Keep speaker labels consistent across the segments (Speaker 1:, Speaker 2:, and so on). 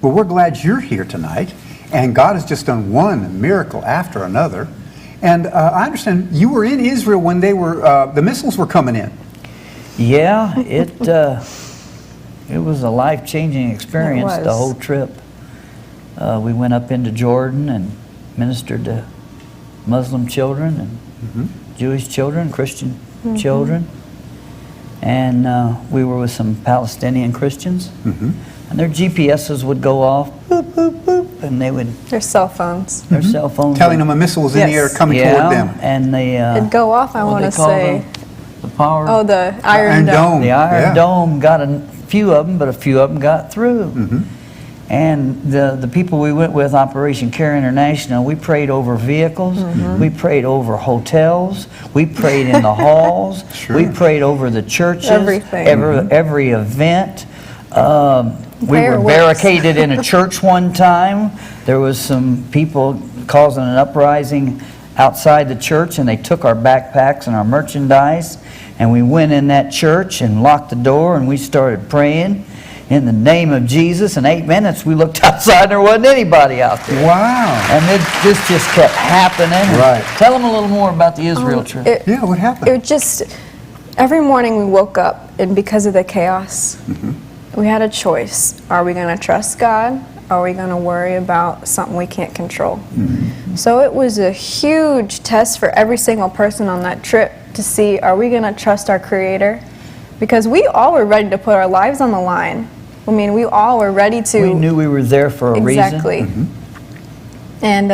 Speaker 1: Well, we're glad you're here tonight, and God has just done one miracle after another. And I understand you were in Israel when they were the missiles were coming in.
Speaker 2: Yeah, it was a life-changing experience, the whole trip. We went up into Jordan and ministered to Muslim children and Jewish children, Christian children. And we were with some Palestinian Christians. And their GPSs would go off, boop, boop, boop, and they would...
Speaker 3: Their cell phones.
Speaker 2: Their cell phones.
Speaker 1: Telling them a missile was in the air coming toward them.
Speaker 2: And they...
Speaker 3: It'd go off, I want to say.
Speaker 2: The power...
Speaker 3: Oh, the Iron Dome.
Speaker 2: The Iron Dome got a few of them, but a few of them got through. And the people we went with, Operation Care International, we prayed over vehicles, we prayed over hotels, we prayed in the halls, we prayed over the churches,
Speaker 3: everything.
Speaker 2: Every event. We were barricaded in a church one time. There was some people causing an uprising outside the church, and they took our backpacks and our merchandise, and we went in that church and locked the door, and we started praying in the name of Jesus. In 8 minutes we looked outside and there wasn't anybody out there.
Speaker 1: Wow.
Speaker 2: And this just kept happening.
Speaker 1: Right.
Speaker 2: Tell them a little more about the Israel trip.
Speaker 1: Yeah, what happened?
Speaker 3: It just, every morning we woke up, and because of the chaos, we had a choice. Are we going to trust God? Or are we going to worry about something we can't control? So it was a huge test for every single person on that trip to see, are we going to trust our Creator? Because we all were ready to put our lives on the line. I mean, we all were ready to...
Speaker 2: We knew we were there for a reason.
Speaker 3: Exactly. And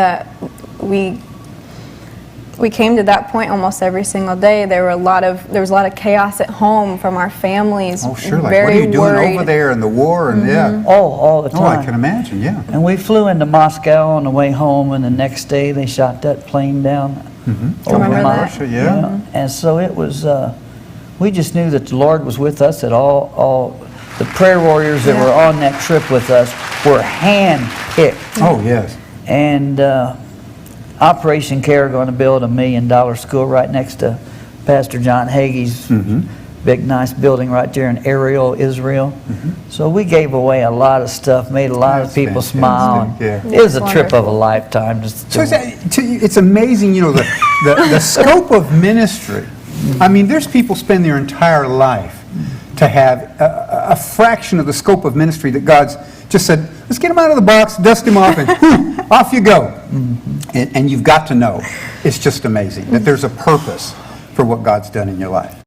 Speaker 3: we came to that point almost every single day. There was a lot of chaos at home from our families.
Speaker 1: Oh, sure. Like,
Speaker 3: very
Speaker 1: what are you doing
Speaker 3: worried.
Speaker 1: over there in the war? And
Speaker 2: All the time.
Speaker 1: Oh, I can imagine, yeah.
Speaker 2: And we flew into Moscow on the way home, and the next day they shot that plane down over
Speaker 3: Remember
Speaker 2: Moscow.
Speaker 3: that?
Speaker 1: Yeah.
Speaker 2: And so it was, we just knew that the Lord was with us, that all the prayer warriors that were on that trip with us were hand-picked.
Speaker 1: Oh, yes.
Speaker 2: And Operation Care going to build $1 million school right next to Pastor John Hagee's big nice building right there in Ariel, Israel. So we gave away a lot of stuff, made a lot of people smile.
Speaker 1: Yeah.
Speaker 2: It was a trip of a lifetime.
Speaker 1: So it's amazing, you know, the scope of ministry. I mean, there's people spend their entire life to have a fraction of the scope of ministry that God's just said, let's get him out of the box, dust him off, and off you go. And you've got to know, it's just amazing that there's a purpose for what God's done in your life.